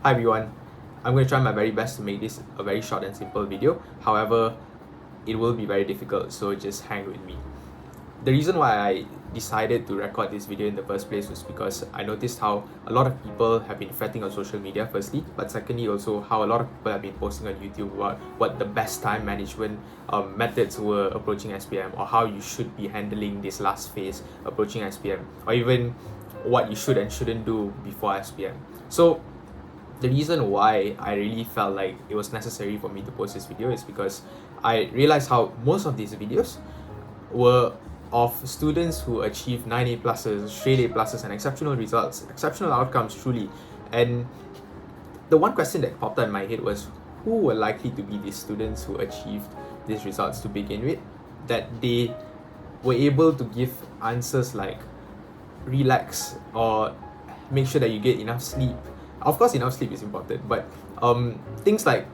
Hi everyone, I'm going to try my very best to make this a very short and simple video. However, it will be very difficult, so just hang with me. The reason why I decided to record this video in the first place was because I noticed how a lot of people have been fretting on social media firstly, but secondly also how a lot of people have been posting on YouTube about what the best time management methods were approaching SPM, or how you should be handling this last phase approaching SPM, or even what you should and shouldn't do before SPM. So the reason why I really felt like it was necessary for me to post this video is because I realized how most of these videos were of students who achieved 9A pluses, straight A pluses, and exceptional results, exceptional outcomes truly. And the one question that popped out in my head was, who were likely to be these students who achieved these results to begin with, that they were able to give answers like relax or make sure that you get enough sleep. Of course, enough sleep is important, but things like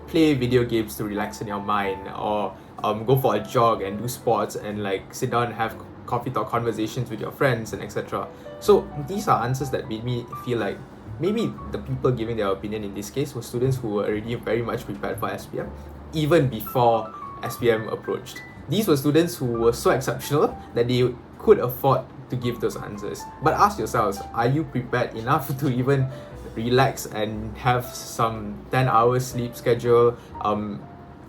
play video games to relax in your mind, or go for a jog and do sports and like sit down and have coffee talk conversations with your friends and etc. So these are answers that made me feel like maybe the people giving their opinion in this case were students who were already very much prepared for SPM even before SPM approached. These were students who were so exceptional that they could afford to give those answers. But ask yourselves, are you prepared enough to even relax and have some 10 hours sleep schedule,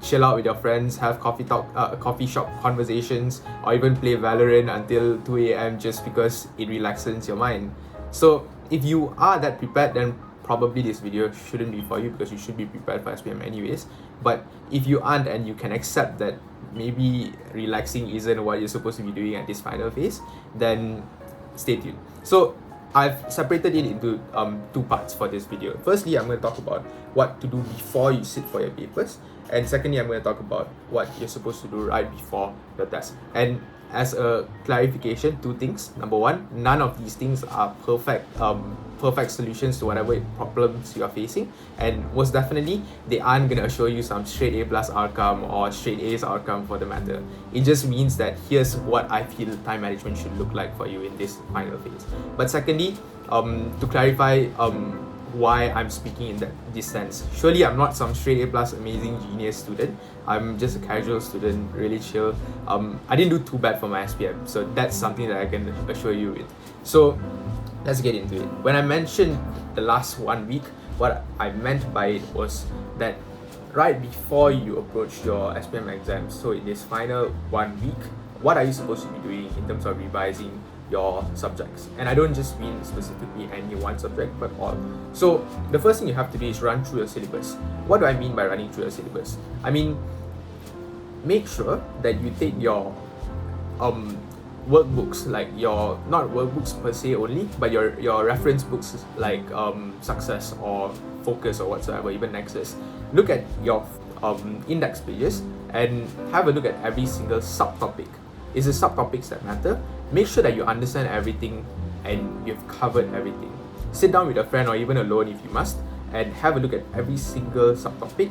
chill out with your friends, have coffee shop conversations, or even play Valorant until 2 a.m. just because it relaxes your mind? So if you are that prepared, then probably this video shouldn't be for you, because you should be prepared for SPM anyways. But if you aren't and you can accept that maybe relaxing isn't what you're supposed to be doing at this final phase, then stay tuned. So I've separated it into two parts for this video. Firstly, I'm going to talk about what to do before you sit for your papers, and secondly, I'm going to talk about what you're supposed to do right before your test. And as a clarification, two things. Number one, none of these things are perfect solutions to whatever problems you are facing, and most definitely they aren't going to assure you some straight A plus outcome or straight A's outcome for the matter. It just means that here's what I feel time management should look like for you in this final phase. But secondly, to clarify why I'm speaking in this sense. Surely I'm not some straight A plus amazing genius student. I'm just a casual student, really chill. I didn't do too bad for my SPM, so that's something that I can assure you with. So let's get into it. When I mentioned the last 1 week, what I meant by it was that right before you approach your SPM exams, so in this final 1 week, what are you supposed to be doing in terms of revising your subjects? And I don't just mean specifically any one subject, but all. So the first thing you have to do is run through your syllabus. What do I mean by running through your syllabus? I mean, make sure that you take your workbooks, like your, not workbooks per se only, but your reference books like Success or Focus or whatsoever, even Nexus. Look at your index pages and have a look at every single subtopic. It's the subtopics that matter. Make sure that you understand everything and you've covered everything. Sit down with a friend or even alone if you must, and have a look at every single subtopic.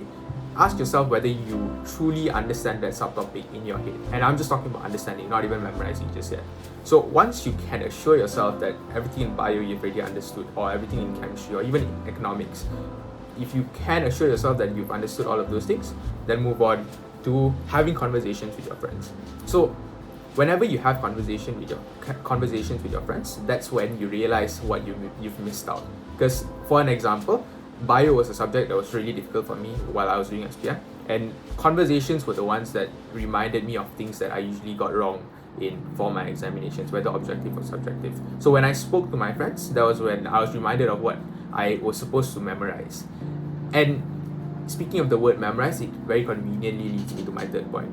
Ask yourself whether you truly understand that subtopic in your head. And I'm just talking about understanding, not even memorizing just yet. So once you can assure yourself that everything in bio you've already understood, or everything in chemistry, or even in economics, if you can assure yourself that you've understood all of those things, then move on to having conversations with your friends. So whenever you have conversations with your friends, that's when you realize what you've missed out. Because for an example, bio was a subject that was really difficult for me while I was doing SPM, and conversations were the ones that reminded me of things that I usually got wrong for my examinations, whether objective or subjective. So when I spoke to my friends, that was when I was reminded of what I was supposed to memorize. And speaking of the word memorize, it very conveniently leads me to my third point.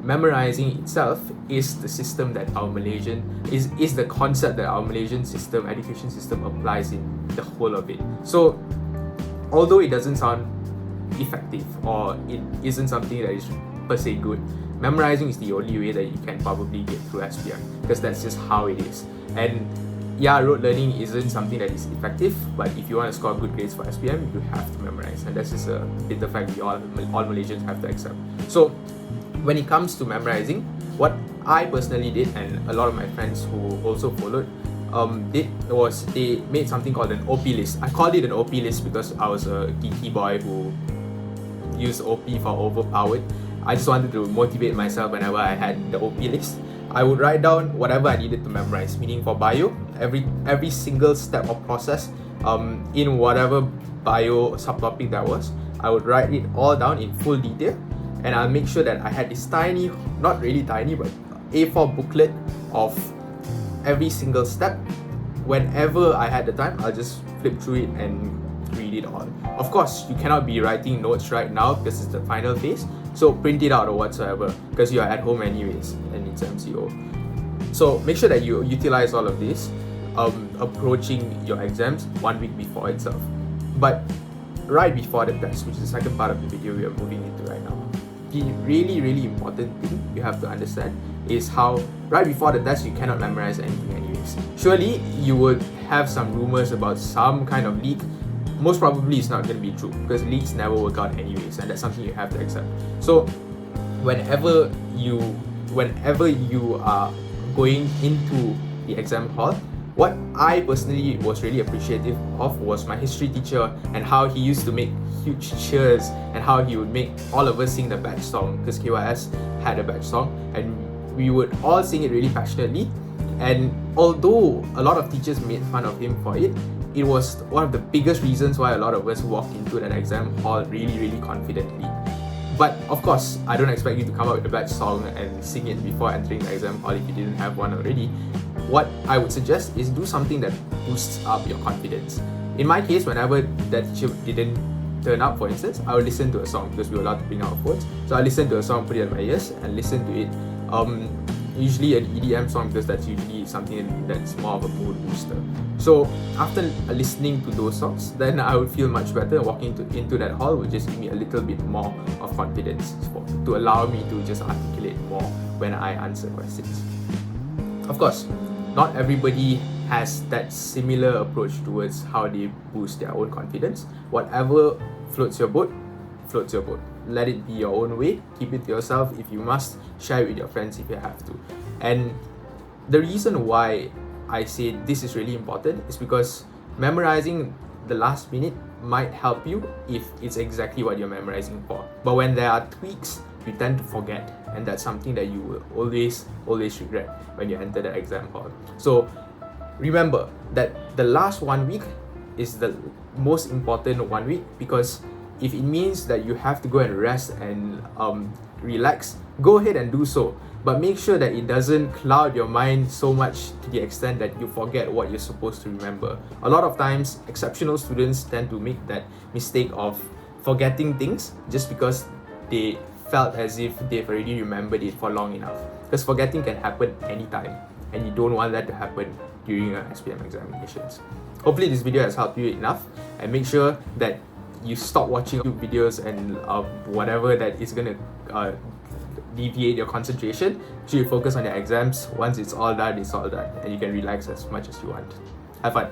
Memorizing itself is the system that our Malaysian is the concept that our Malaysian education system applies in the whole of it. So although it doesn't sound effective, or it isn't something that is per se good, memorizing is the only way that you can probably get through SPM, because that's just how it is. And yeah, rote learning isn't something that is effective, but if you want to score good grades for SPM, you have to memorize, and that's just a bit the fact we all Malaysians have to accept. So when it comes to memorizing, what I personally did, and a lot of my friends who also followed, did was they made something called an OP list. I called it an OP list because I was a geeky boy who used OP for overpowered. I just wanted to motivate myself whenever I had the OP list. I would write down whatever I needed to memorize, meaning for bio, every single step or process in whatever bio subtopic that was, I would write it all down in full detail, and I'll make sure that I had this tiny, not really tiny, but A4 booklet of every single step. Whenever I had the time, I'll just flip through it and read it all. Of course, you cannot be writing notes right now because it's the final phase, so print it out or whatsoever because you are at home anyways and it's MCO. So make sure that you utilize all of this approaching your exams 1 week before itself. But right before the test, which is the second part of the video we are moving into right now, the really important thing you have to understand is how right before the test you cannot memorize anything anyways. Surely you would have some rumors about some kind of leak. Most probably it's not going to be true because leaks never work out anyways, and that's something you have to accept. So whenever you are going into the exam hall, what I personally was really appreciative of was my history teacher and how he used to make huge cheers and how he would make all of us sing the badge song, because KYS had a badge song and we would all sing it really passionately. And although a lot of teachers made fun of him for it, it was one of the biggest reasons why a lot of us walked into that exam hall really confidently. But of course, I don't expect you to come up with a badge song and sing it before entering the exam hall if you didn't have one already. What I would suggest is do something that boosts up your confidence. In my case, whenever that teacher didn't turn up, for instance, I would listen to a song because we were allowed to bring our phones. So I listen to a song, put it in my ears, and listen to it. Usually an EDM song because that's usually something that's more of a mood booster. So after listening to those songs, then I would feel much better, and walking into that hall would just give me a little bit more of confidence to allow me to just articulate more when I answer questions. Of course, not everybody has that similar approach towards how they boost their own confidence. Whatever floats your boat, floats your boat. Let it be your own way. Keep it to yourself if you must. Share it with your friends if you have to. And the reason why I say this is really important is because memorizing the last minute might help you if it's exactly what you're memorizing for. But when there are tweaks, you tend to forget, and that's something that you will always regret when you enter the exam hall. So remember that the last 1 week is the most important 1 week, because if it means that you have to go and rest and relax, go ahead and do so. But make sure that it doesn't cloud your mind so much to the extent that you forget what you're supposed to remember. A lot of times, exceptional students tend to make that mistake of forgetting things just because they felt as if they've already remembered it for long enough. Because forgetting can happen anytime, and you don't want that to happen during your SPM examinations. Hopefully this video has helped you enough, and make sure that you stop watching YouTube videos and whatever that is going to deviate your concentration. So you focus on your exams. Once it's all done, and you can relax as much as you want. Have fun.